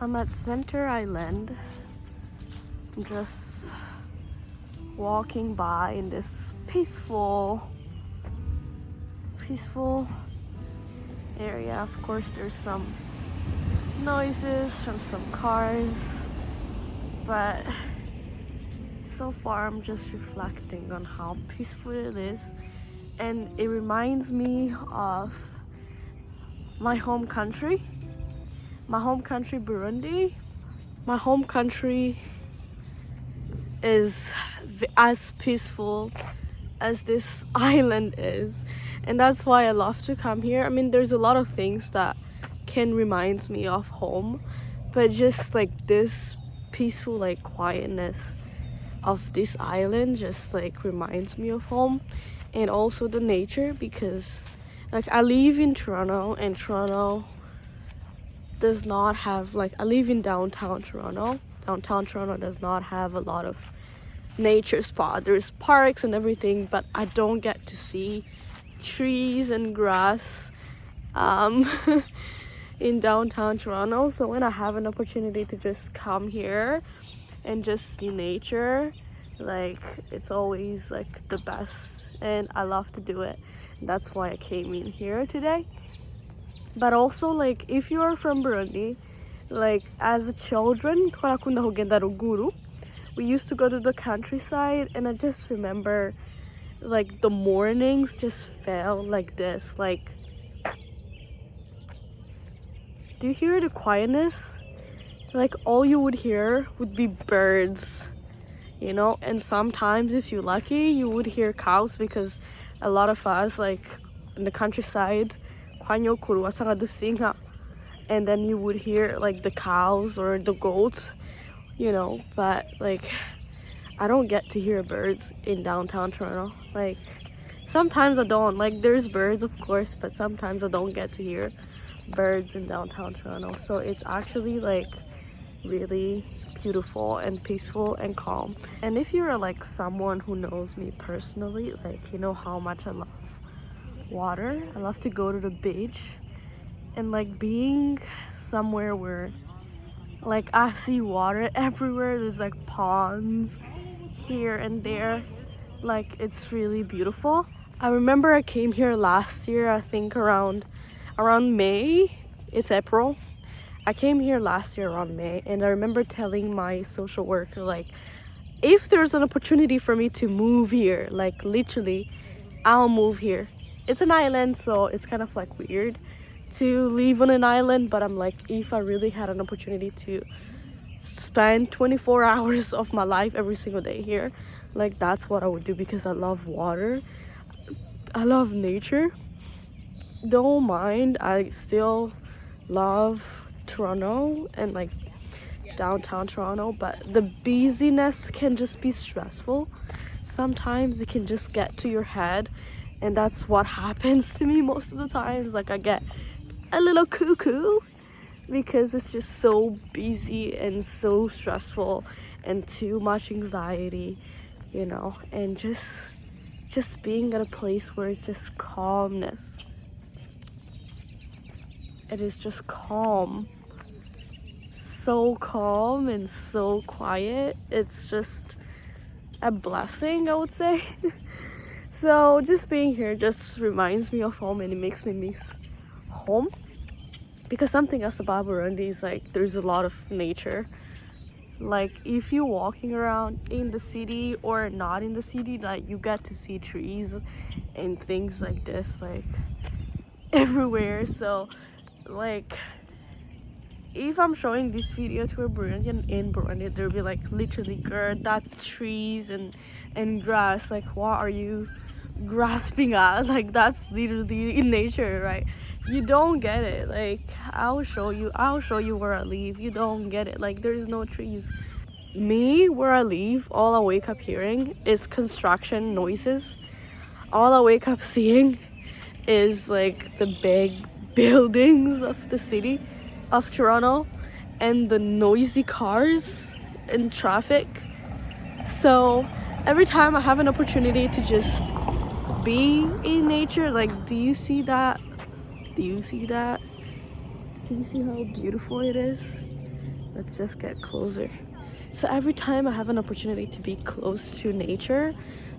I'm at Center Island. I'm just walking by in this peaceful area. Of course, there's some noises from some cars, but so far I'm just reflecting on how peaceful it is, and it reminds me of my home country Burundi. My home country is as peaceful as this island is, and that's why I love to come here. I mean, there's a lot of things that can reminds me of home, but just like this peaceful like quietness of this island just like reminds me of home, and also the nature, because like I live in Toronto, and Toronto does not have like, I live in downtown Toronto does not have a lot of nature spot. There's parks and everything, but I don't get to see trees and grass in downtown Toronto. So when I have an opportunity to just come here and just see nature, like it's always like the best, and I love to do it. That's why I came in here today. But also, like, if you are from Burundi, like as a children, twarakunda kugenda ruguru. We used to go to the countryside, and I just remember like the mornings just felt like this. Like, do you hear the quietness? Like all you would hear would be birds, you know, and sometimes if you're lucky you would hear cows, because a lot of us like in the countryside, and then you would hear like the cows or the goats, you know. But like I don't get to hear birds in downtown Toronto. Like sometimes I don't, like there's birds of course, but sometimes I don't get to hear birds in downtown Toronto. So it's actually like really beautiful and peaceful and calm. And if you're like someone who knows me personally, like you know how much I love water. I love to go to the beach, and like being somewhere where like I see water everywhere. There's like ponds here and there. Like it's really beautiful. I remember I came here last year, I think around May. It's April. I came here last year around May, and I remember telling my social worker, like, if there's an opportunity for me to move here, like literally, I'll move here. It's an island, so it's kind of like weird to live on an island, but I'm like, if I really had an opportunity to spend 24 hours of my life every single day here, like that's what I would do, because I love water, I love nature. Don't mind, I still love Toronto and like downtown Toronto, but the busyness can just be stressful. Sometimes it can just get to your head, and that's what happens to me most of the times. Like I get a little cuckoo because it's just so busy and so stressful and too much anxiety, you know. And just being at a place where it's just calmness. It is just calm, so calm and so quiet. It's just a blessing, I would say. So just being here just reminds me of home, and it makes me miss home. Because something else about Burundi is like there's a lot of nature. Like if you're walking around in the city or not in the city, like you get to see trees and things like this like everywhere. So like if I'm showing this video to a Burundian in Burundi, they'll be like, literally, girl, that's trees and grass. Like, what are you grasping at? Like, that's literally in nature, right? You don't get it. Like, I'll show you where I live. You don't get it. Like, there's no trees. Me, where I live, all I wake up hearing is construction noises. All I wake up seeing is like the big buildings of the city of Toronto and the noisy cars and traffic. So every time I have an opportunity to just be in nature, like, do you see that? Do you see that? Do you see how beautiful it is? Let's just get closer. So every time I have an opportunity to be close to nature,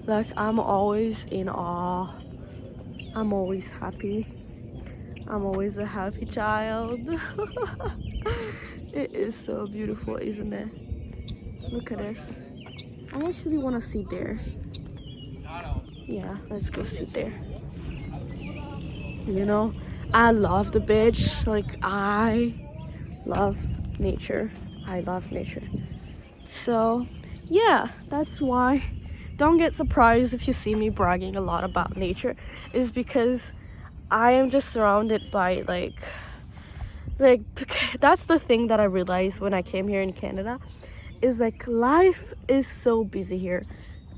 like I'm always in awe. I'm always happy. I'm always a happy child. It is so beautiful, isn't it? Look at this. I actually want to sit there. Yeah, let's go sit there. You know, I love the beach. Like, I love nature. I love nature. So, yeah, that's why. Don't get surprised if you see me bragging a lot about nature. Is because I am just surrounded by like that's the thing that I realized when I came here in Canada, is like life is so busy here.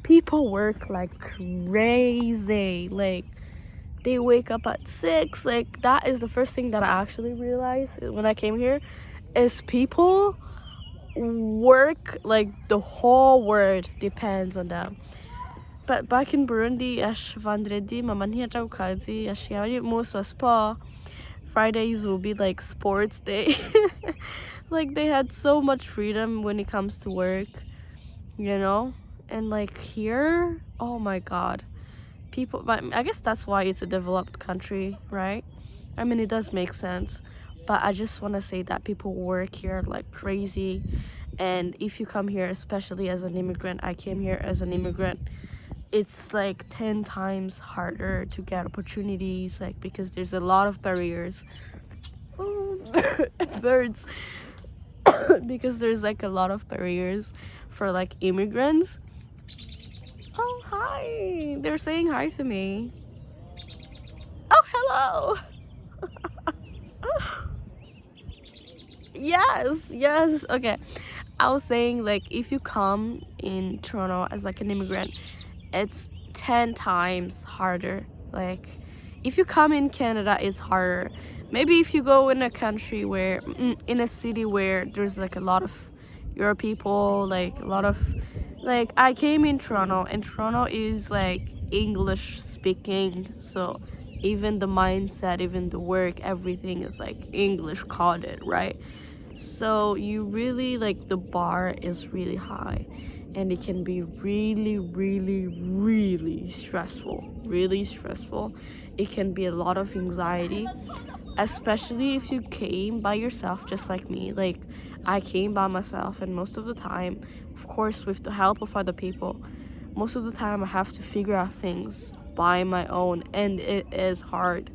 People work like crazy. Like they wake up at 6. Like that is the first thing that I actually realized when I came here, is people work like the whole world depends on them. But back in Burundi, ash vendredi mamania jau kazi ash yari most was spa. Fridays will be like sports day. Like they had so much freedom when it comes to work, you know? And like here, oh my god. People, but I guess that's why it's a developed country, right? I mean, it does make sense. But I just want to say that people work here like crazy. And if you come here, especially as an immigrant, I came here as an immigrant, it's like 10 times harder to get opportunities, like because there's a lot of barriers. Birds. Because there's like a lot of barriers for like immigrants. Oh, hi. They're saying hi to me. Oh, hello. Yes. Okay. I was saying, like, if you come in Toronto as like an immigrant, it's 10 times harder. Like, if you come in Canada, it's harder. Maybe if you go in a country where, in a city where there's like a lot of your people, like a lot of, like I came in Toronto, and Toronto is like English speaking, so even the mindset, even the work, everything is like English coded, right? So you really, like, the bar is really high, and it can be really stressful. It can be a lot of anxiety, especially if you came by yourself, just like me. Like, I came by myself, and most of the time, of course with the help of other people, most of the time I have to figure out things by my own, and it is hard,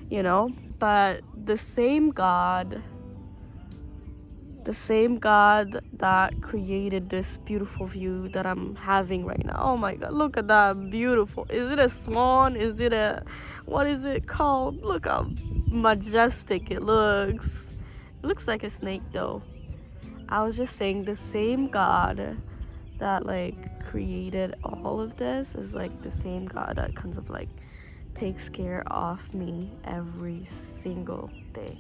you know. But the same God that created this beautiful view that I'm having right now. Oh my god, look at that, beautiful. Is it a swan? Is it a, what is it called? Look how majestic it looks. It looks like a snake though. I was just saying, the same God that like created all of this is like the same God that kind of like takes care of me every single day,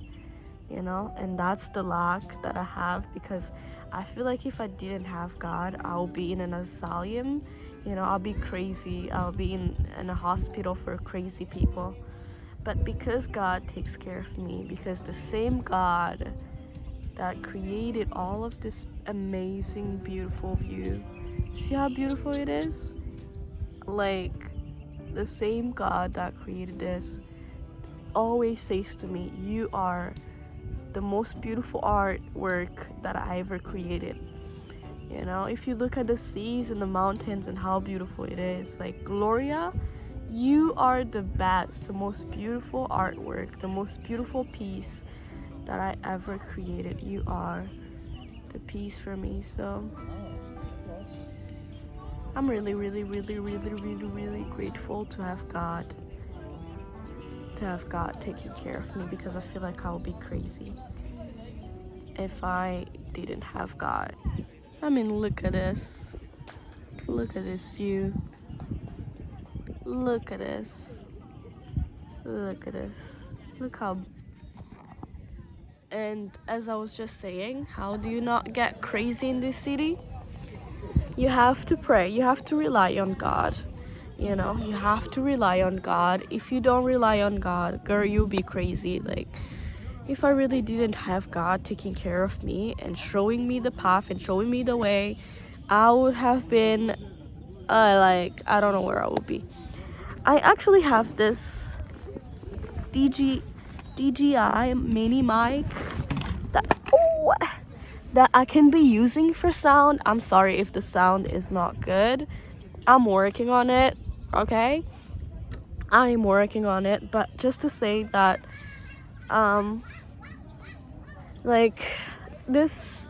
you know. And that's the lack that I have, because I feel like if I didn't have God, I'll be in an asylum, you know. I'll be crazy, I'll be in a hospital for crazy people. But because God takes care of me, because the same God that created all of this amazing beautiful view, see how beautiful it is? Like, the same God that created this always says to me, you are the most beautiful artwork that I ever created. You know, if you look at the seas and the mountains and how beautiful it is, like, Gloria, you are the best, the most beautiful artwork, the most beautiful piece that I ever created. You are the piece for me. So I'm really grateful to have God taking care of me, because I feel like I'll be crazy if I didn't have God. I mean, look at this view, look at this, look how. And as I was just saying, how do you not get crazy in this city? You have to pray, you have to rely on God. You know, you have to rely on God. If you don't rely on God, girl, you'll be crazy. Like, if I really didn't have God taking care of me and showing me the path and showing me the way, I would have been like, I don't know where I would be. I actually have this DJI mini mic that that I can be using for sound. I'm sorry if the sound is not good. I'm working on it, okay? I'm working on it, but just to say that like, this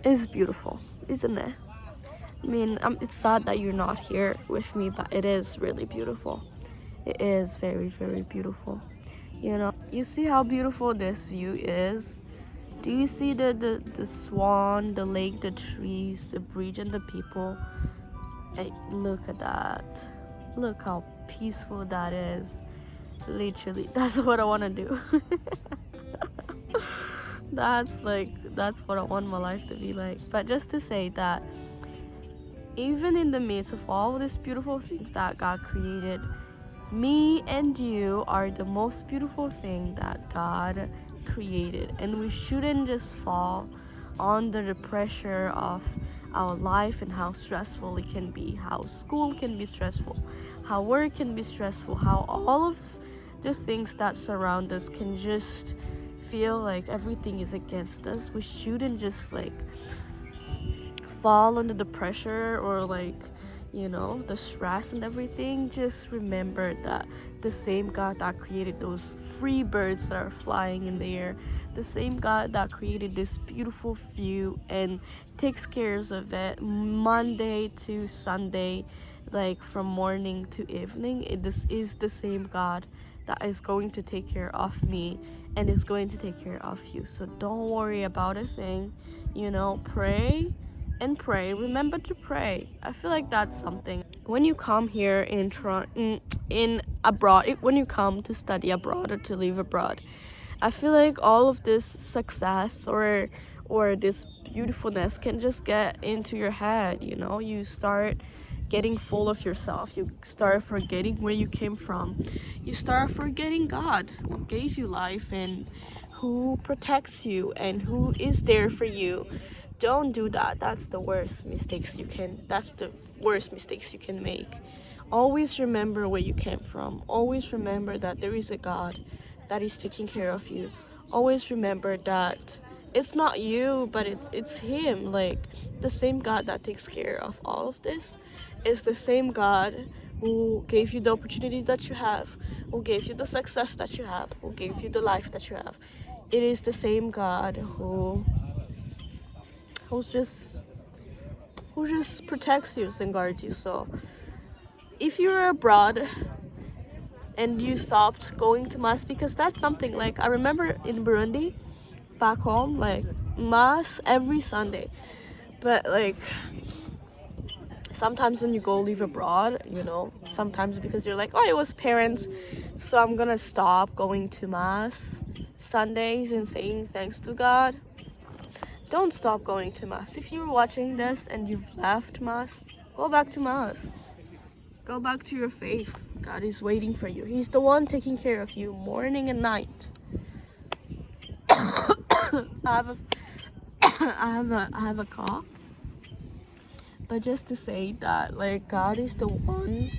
is beautiful, isn't it? I mean, it's sad that you're not here with me, but it is really beautiful. It is very, very beautiful. You know, you see how beautiful this view is? Do you see the swan, the lake, the trees, the bridge, and the people? Hey, look at that. Look how peaceful that is. Literally, that's what I want to do. That's what I want my life to be like. But just to say that even in the midst of all these beautiful things that God created, me and you are the most beautiful thing that God created, and we shouldn't just fall under the pressure of our life and how stressful it can be, how school can be stressful, how work can be stressful, how all of the things that surround us can just feel like everything is against us. We shouldn't just like fall under the pressure or like, you know, the stress and everything. Just remember that the same God that created those free birds that are flying in the air, the same God that created this beautiful view and takes care of it Monday to Sunday, like from morning to evening, this is the same God that is going to take care of me and is going to take care of you. So don't worry about a thing, you know, pray and pray. Remember to pray. I feel like that's something. When you come here in abroad, when you come to study abroad or to live abroad, I feel like all of this success or this beautifulness can just get into your head, you know? You start getting full of yourself. You start forgetting where you came from. You start forgetting God who gave you life and who protects you and who is there for you. Don't do that. That's the worst mistakes you can make. Always remember where you came from. Always remember that there is a God that is taking care of you. Always remember that it's not you, but it's him. Like, the same God that takes care of all of this is the same God who gave you the opportunity that you have, who gave you the success that you have, who gave you the life that you have. It is the same God who just protects you and guards you. So if you're abroad and you stopped going to mass, because that's something, like, I remember in Burundi back home, like, mass every Sunday, but like sometimes when you go live abroad, you know, sometimes because you're like, oh, it was parents, so I'm gonna stop going to mass Sundays and saying thanks to God. Don't stop going to mass. If you're watching this and you've left mass, go back to mass. Go back to your faith. God is waiting for you. He's the one taking care of you morning and night. I have a cough. But just to say that, like, God is the one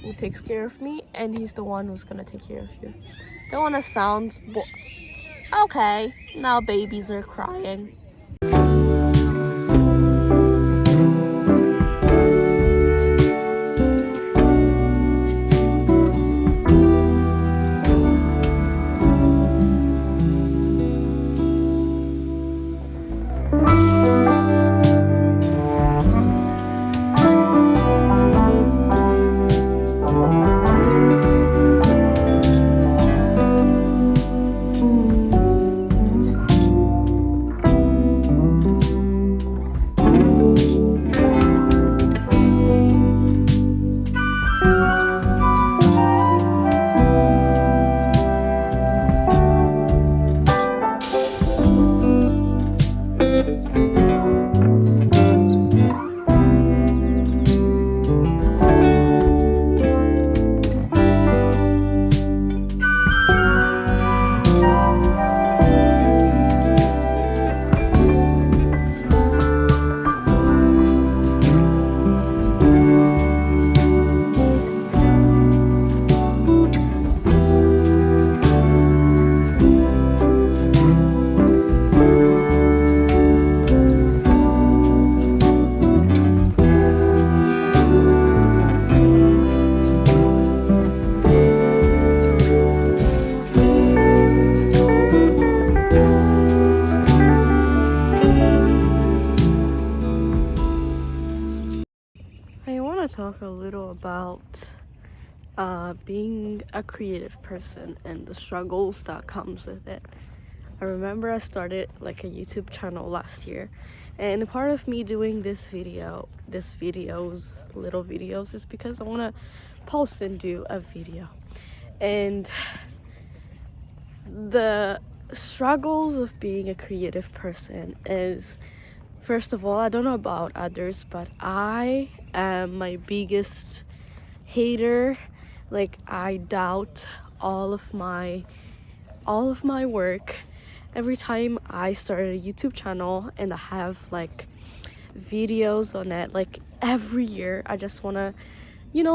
who takes care of me, and he's the one who's gonna take care of you. Don't wanna sound okay, now babies are crying. talk a little about being a creative person and the struggles that comes with it. I remember I started like a YouTube channel last year, and part of me doing little videos, is because I want to post and do a video. And the struggles of being a creative person is, first of all, I don't know about others, but I am my biggest hater. Like, I doubt all of my work. Every time I start a YouTube channel and I have like videos on it, like every year I just want to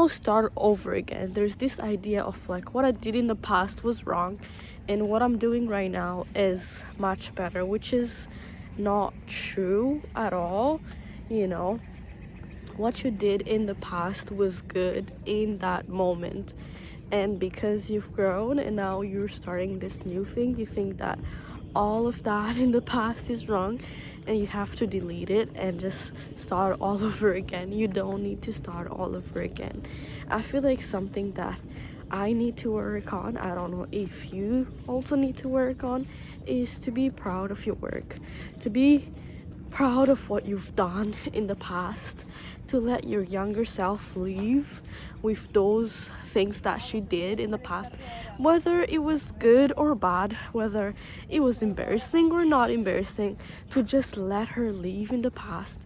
start over again. There's this idea of like what I did in the past was wrong and what I'm doing right now is much better, which is not true at all. What you did in the past was good in that moment, and because you've grown and now you're starting this new thing, you think that all of that in the past is wrong and you have to delete it and just start all over again. You don't need to start all over again. I feel like something that I need to work on, I don't know if you also need to work on, is to be proud of your work, to be proud of what you've done in the past, to let your younger self leave with those things that she did in the past, whether it was good or bad, whether it was embarrassing or not embarrassing, to just let her leave in the past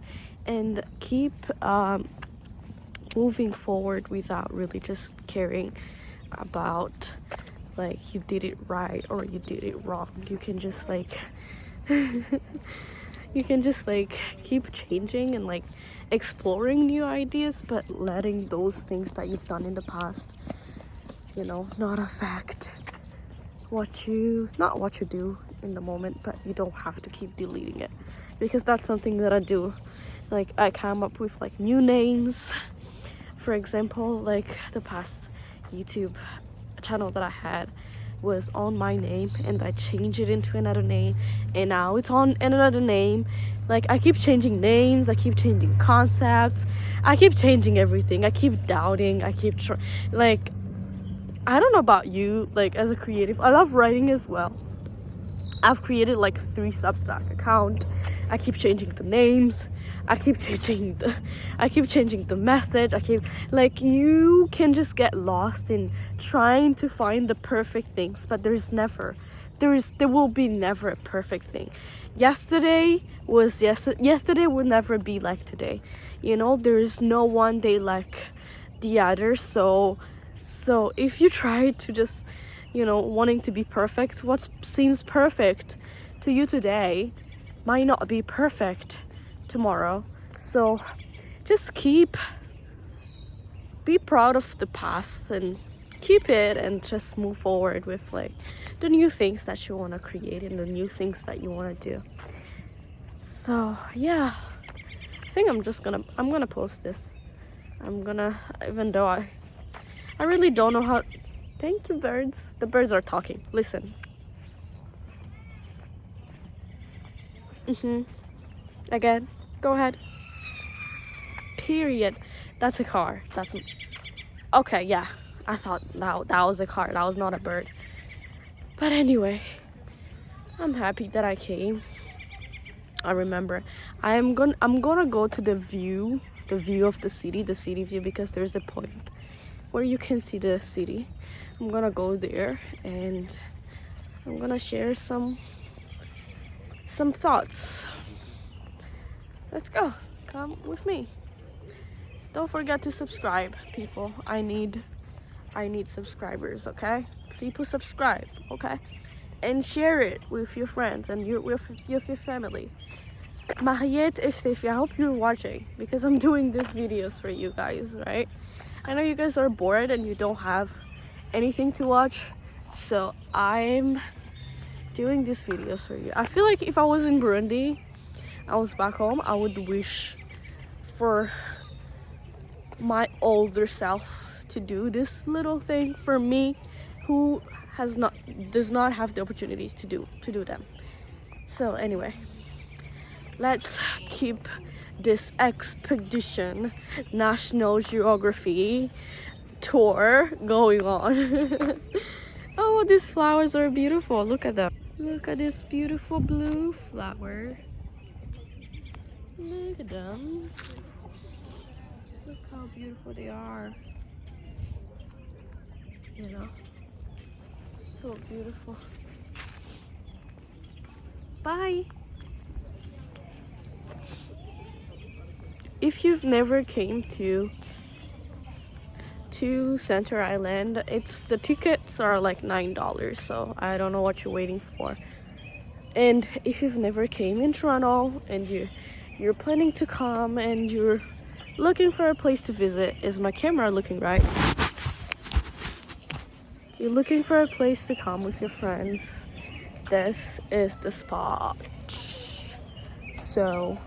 and keep moving forward without really just caring about like you did it right or you did it wrong. You can just like keep changing and like exploring new ideas, but letting those things that you've done in the past not affect not what you do in the moment. But you don't have to keep deleting it, because that's something that I do. Like, I come up with like new names. For example, like the past YouTube channel that I had was on my name, and I changed it into another name, and now it's on another name. Like, I keep changing names, I keep changing concepts, I keep changing everything, I keep doubting, like, I don't know about you, like, as a creative, I love writing as well. I've created like 3 Substack account. I keep changing the names. I keep changing the message. You can just get lost in trying to find the perfect things, but there will be never a perfect thing. Yesterday will never be like today. There is no one day like the other. So if you try to just wanting to be perfect, what seems perfect to you today might not be perfect tomorrow. So just be proud of the past and keep it, and just move forward with like the new things that you want to create and the new things that you want to do. So yeah, I think I'm gonna post this. Even though I really don't know how. Thank you, birds. The birds are talking. Listen. Again. Go ahead. Period. That's a car. Okay, yeah. I thought that was a car. That was not a bird. But anyway, I'm happy that I came. I remember I'm gonna go to the view of the city view, because there's a point where you can see the city. I'm gonna go there and I'm gonna share some thoughts. Let's go. Come with me. Don't forget to subscribe, people. I need subscribers, okay? People subscribe, okay? And share it with your friends and with your family. Mariette et Steffi, I hope you're watching, because I'm doing these videos for you guys, right? I know you guys are bored and you don't have anything to watch, so I'm doing these videos for you. I feel like if I was in Burundi, I was back home, I would wish for my older self to do this little thing for me, who does not have the opportunities to do them. So anyway, let's keep this expedition National Geography tour going on. Oh, these flowers are beautiful. Look at them. Look at this beautiful blue flower. Look at them. Look how beautiful they are. You know, so beautiful. Bye. If you've never came to Center Island, the tickets are like $9, so I don't know what you're waiting for. And if you've never came in Toronto and you're planning to come and you're looking for a place to visit, is my camera looking right? You're looking for a place to come with your friends, this is the spot. So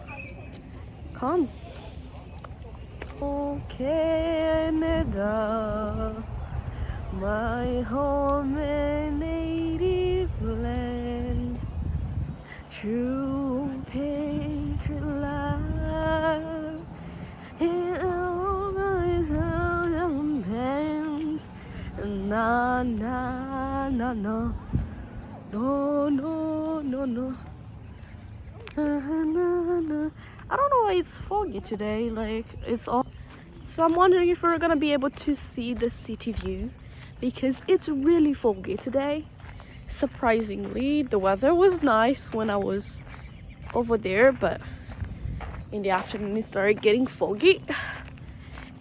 come. Oh, Canada, my home and native land, true patriot love, in all those bands, na na na no, no no no no. I don't know why it's foggy today, like it's all. So I'm wondering if we're gonna be able to see the city view because it's really foggy today. Surprisingly, the weather was nice when I was over there, but in the afternoon it started getting foggy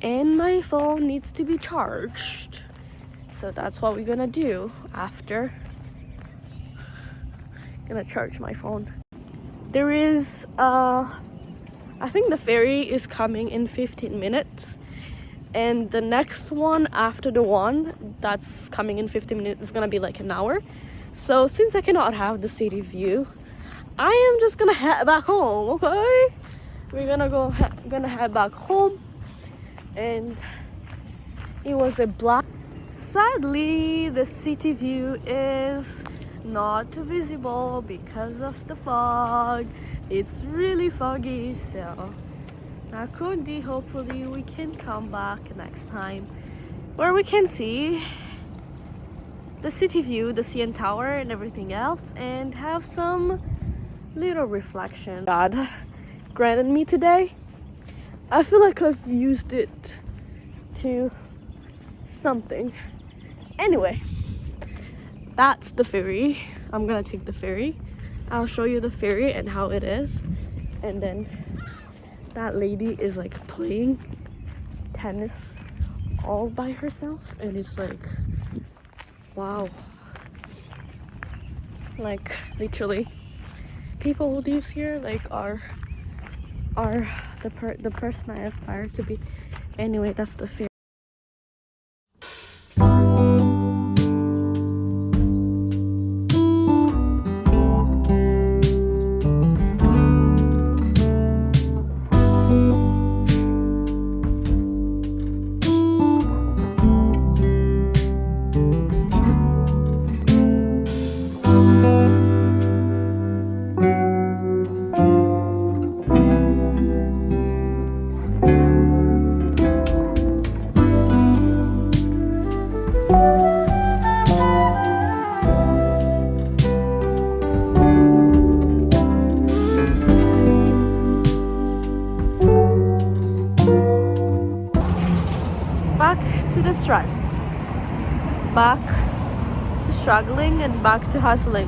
and my phone needs to be charged. So that's what we're gonna do after. Gonna charge my phone. There is I think the ferry is coming in 15 minutes, and the next one after the one that's coming in 15 minutes is gonna be like an hour. So since I cannot have the city view, I am just gonna head back home. Okay, we're gonna head back home, and it was a blast. Sadly, the city view is not visible because of the fog. It's really foggy, so Nakundi, hopefully we can come back next time where we can see the city view, the CN Tower and everything else, and have some little reflection God granted me today. I feel like I've used it to something. Anyway, that's the ferry. I'm gonna take the ferry. I'll show you the ferry and how it is. And then that lady is like playing tennis all by herself, and it's like, wow. Like literally, people who lives here like are the person I aspire to be. Anyway, that's the ferry. Back to the stress, back to struggling, and back to hustling.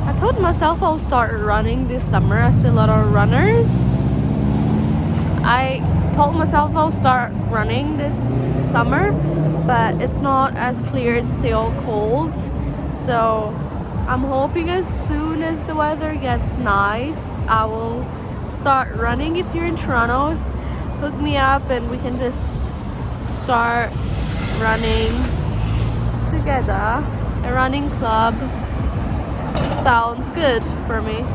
I told myself I'll start running this summer. I see a lot of runners. I told myself I'll start running this summer, but it's not as clear, it's still cold. So I'm hoping as soon as the weather gets nice, I will start running. If you're in Toronto, hook me up and we can just start running together. A running club sounds good for me.